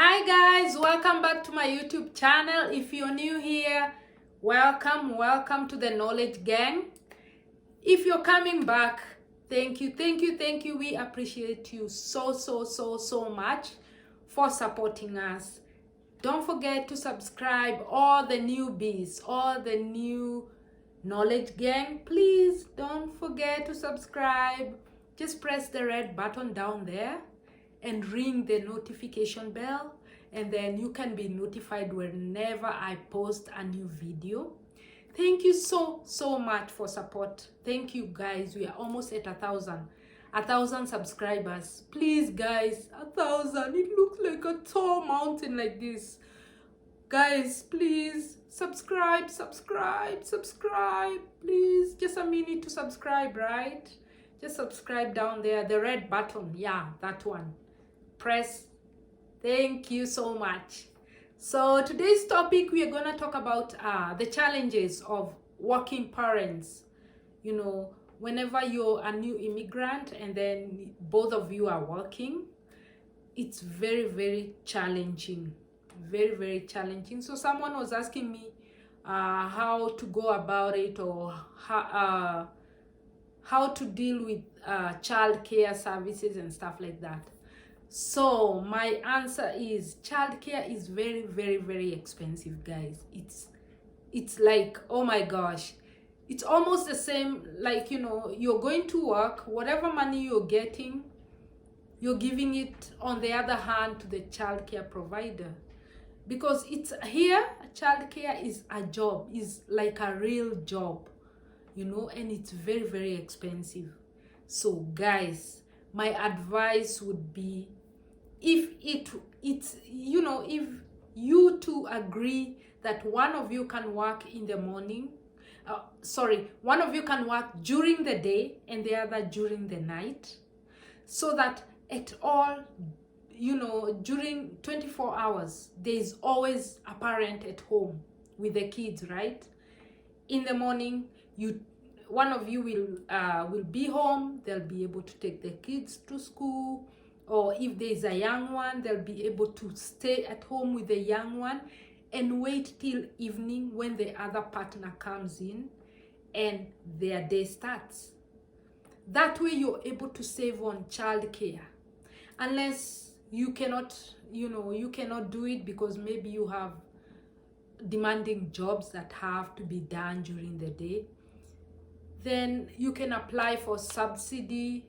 Hi guys, welcome back to my YouTube channel. If you're new here, welcome to the Knowledge Gang. If you're coming back, thank you. We appreciate you so much for supporting us. Don't forget to subscribe. All the newbies, all the new Knowledge Gang, please don't forget to subscribe. Just press the red button down there and ring the notification bell, and then you can be notified whenever I post a new video. Thank you so much for support. Thank you guys. We are almost at 1,000 subscribers. Please guys, 1,000. It looks like a tall mountain like this. Guys, please subscribe. Please, just a minute to subscribe, right? Just subscribe down there, the red button. Yeah, that one. Press. Thank you so much. So today's topic, we are going to talk about the challenges of working parents. You know, whenever you're a new immigrant and then both of you are working, it's very challenging. Very challenging. So someone was asking me how to go about it, or how to deal with child care services and stuff like that. So my answer is, childcare is very expensive, guys. It's like, oh my gosh, it's almost the same, like, you know, you're going to work, whatever money you're getting, you're giving it on the other hand to the childcare provider, because it's here, childcare is a job, is like a real job, you know, and it's very expensive. So guys, my advice would be, if it's you know, if you two agree that one of you can work in the morning, one of you can work during the day and the other during the night, so that at all, you know, during 24 hours there is always a parent at home with the kids, right? In the morning, one of you will be home. They'll be able to take the kids to school, or if there is a young one, they'll be able to stay at home with the young one and wait till evening when the other partner comes in and their day starts. That way you're able to save on childcare, unless you cannot, you know, you cannot do it because maybe you have demanding jobs that have to be done during the day. Then you can apply for subsidy.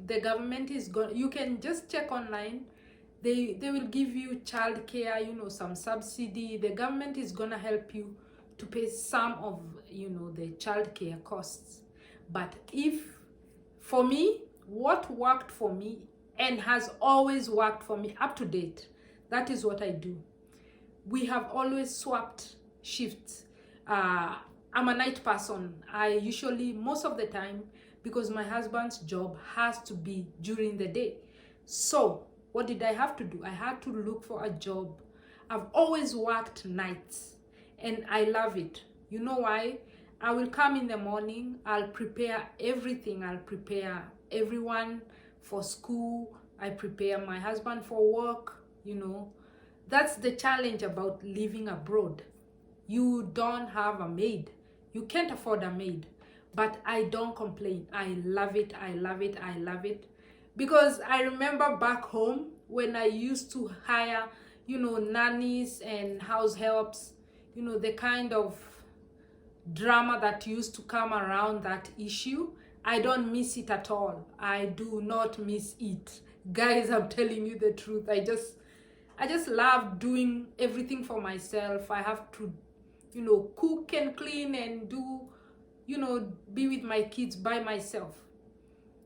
The government is going, you can just check online, they will give you childcare, you know, some subsidy. The government is going to help you to pay some of, you know, the childcare costs. But for me, what worked for me and has always worked for me up to date, that is what I do. We have always swapped shifts. I'm a night person. I usually, most of the time, because my husband's job has to be during the day. So what did I have to do? I had to look for a job. I've always worked nights and I love it. You know why? I will come in the morning, I'll prepare everything. I'll prepare everyone for school. I prepare my husband for work, you know. That's the challenge about living abroad. You don't have a maid. You can't afford a maid. But I don't complain. I love it. Because I remember back home when I used to hire, you know, nannies and house helps, you know, the kind of drama that used to come around that issue. I don't miss it at all. I do not miss it. Guys, I'm telling you the truth. I just love doing everything for myself. I have to, you know, cook and clean and do, you know, be with my kids by myself.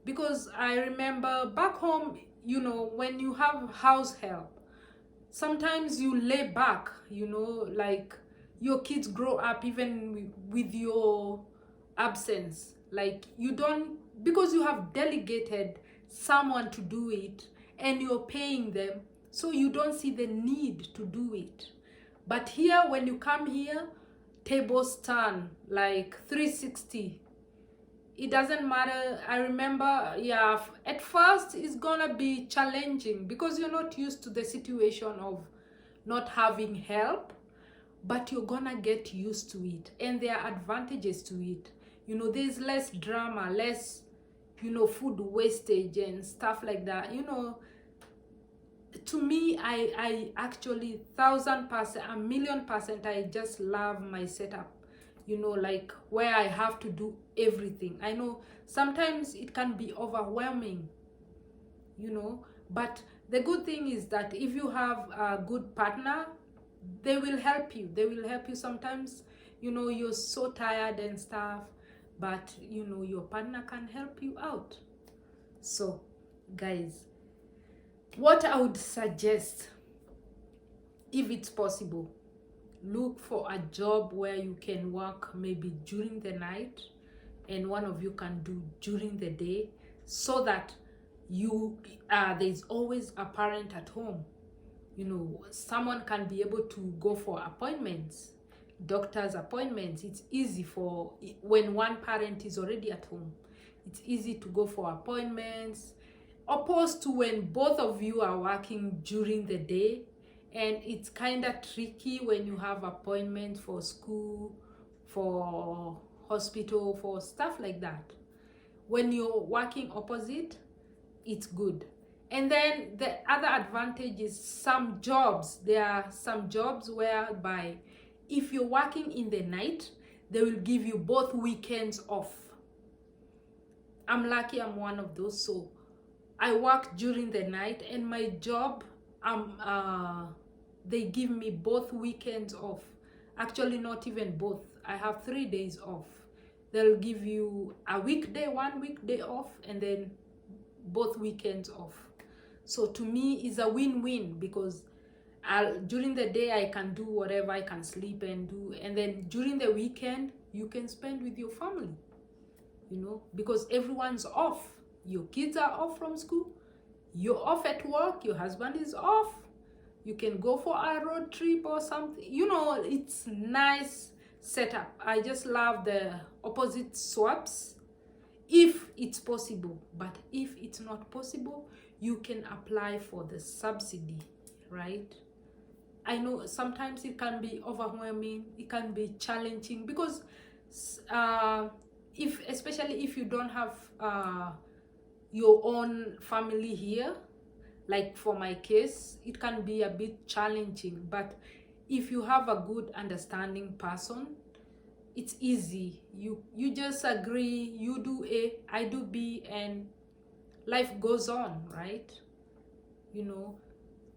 Because I remember back home, you know, when you have house help, sometimes you lay back, you know, like your kids grow up even with your absence. Like you don't, because you have delegated someone to do it and you're paying them, so you don't see the need to do it. But here, when you come here, tables turn like 360. it doesn't matter. I remember, yeah, at first it's gonna be challenging because you're not used to the situation of not having help, but you're gonna get used to it, and there are advantages to it. You know, there's less drama, less, you know, food wastage and stuff like that. You know, to me, I actually 1,000%, 1,000,000%, I just love my setup. You know, like where I have to do everything. I know sometimes it can be overwhelming, you know, but the good thing is that if you have a good partner, they will help you. They will help you. Sometimes, you know, you're so tired and stuff, but you know, your partner can help you out. So guys, what I would suggest, if it's possible, look for a job where you can work maybe during the night and one of you can do during the day, so that you there's always a parent at home. You know, someone can be able to go for appointments, doctor's appointments. It's easy for when one parent is already at home. It's easy to go for appointments, opposed to when both of you are working during the day, and it's kind of tricky when you have appointments for school, for hospital, for stuff like that. When you're working opposite, it's good. And then the other advantage is some jobs. There are some jobs whereby if you're working in the night, they will give you both weekends off. I'm lucky I'm one of those. So I work during the night, and my job, they give me both weekends off. Actually, not even both. I have 3 days off. They'll give you a weekday, 1 weekday off, and then both weekends off. So to me, it's a win-win, because during the day I can do whatever, I can sleep and do, and then during the weekend you can spend with your family, you know, because everyone's off. Your kids are off from school, you're off at work, your husband is off, you can go for a road trip or something. You know, it's nice setup. I just love the opposite swaps if it's possible. But if it's not possible, you can apply for the subsidy, right? I know sometimes it can be overwhelming, it can be challenging, because especially if you don't have your own family here, like for my case, it can be a bit challenging. But if you have a good understanding person, it's easy. You just agree, you do A, I do B, and life goes on, right? You know,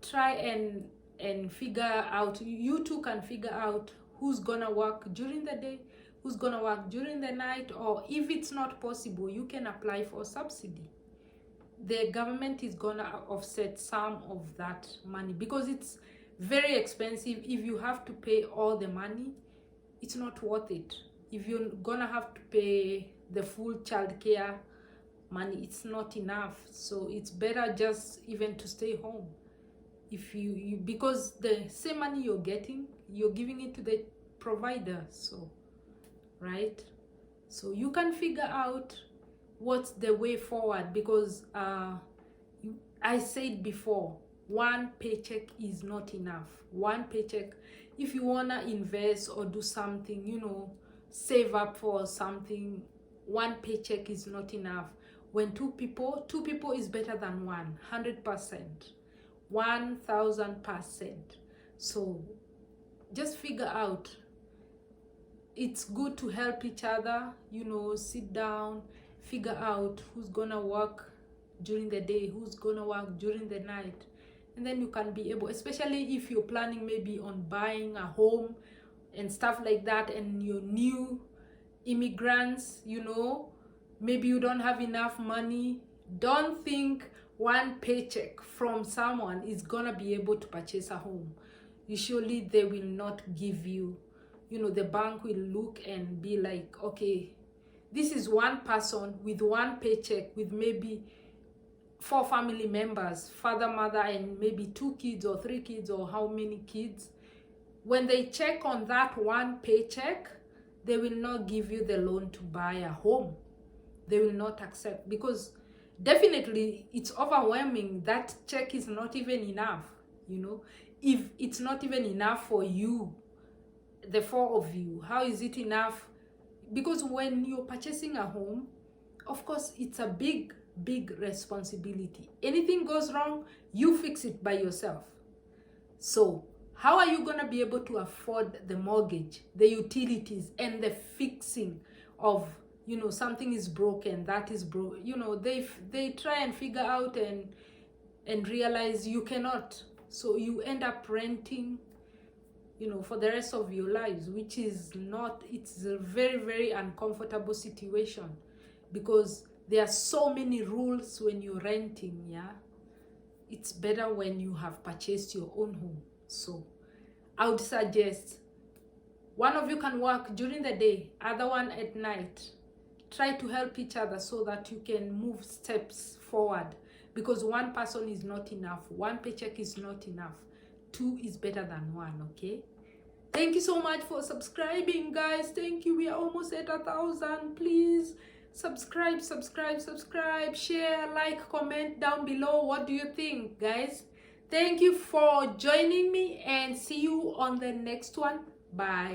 try and figure out, you two can figure out who's gonna work during the day, who's gonna work during the night. Or if it's not possible, you can apply for subsidy. The government is gonna offset some of that money, because it's very expensive. If you have to pay all the money, it's not worth it. If you're gonna have to pay the full childcare money, it's not enough. So it's better just even to stay home. If you because the same money you're getting, you're giving it to the provider. So right, so you can figure out what's the way forward, because I said before, one paycheck is not enough. One paycheck, if you wanna invest or do something, you know, save up for something, one paycheck is not enough. When two people is better than 100%, 1,000%. So just figure out. It's good to help each other, you know, sit down, figure out who's gonna work during the day, who's gonna work during the night. And then you can be able, especially if you're planning maybe on buying a home and stuff like that, and you're new immigrants, you know, maybe you don't have enough money. Don't think one paycheck from someone is gonna be able to purchase a home. Usually they will not give you, you know, the bank will look and be like, okay, this is one person with one paycheck, with maybe 4 family members, father, mother, and maybe 2 kids or 3 kids, or how many kids. When they check on that one paycheck, they will not give you the loan to buy a home. they will not accept, because definitely it's overwhelming. That check is not even enough, you know. If it's not even enough for you, the four of you, how is it enough? Because when you're purchasing a home, of course, it's a big responsibility. Anything goes wrong, you fix it by yourself. So how are you going to be able to afford the mortgage, the utilities, and the fixing of, you know, something is broken, that is broke, you know, they try and figure out and realize you cannot. So you end up renting, you know, for the rest of your lives, which is not, it's a very uncomfortable situation, because there are so many rules when you're renting. Yeah, it's better when you have purchased your own home. So I would suggest one of you can work during the day, other one at night. Try to help each other so that you can move steps forward, because one person is not enough, one paycheck is not enough, two is better than one. Okay, thank you so much for subscribing, guys. Thank you. We are almost at 1,000. Please subscribe, share, like, comment down below. What do you think, guys? Thank you for joining me, and see you on the next one. Bye.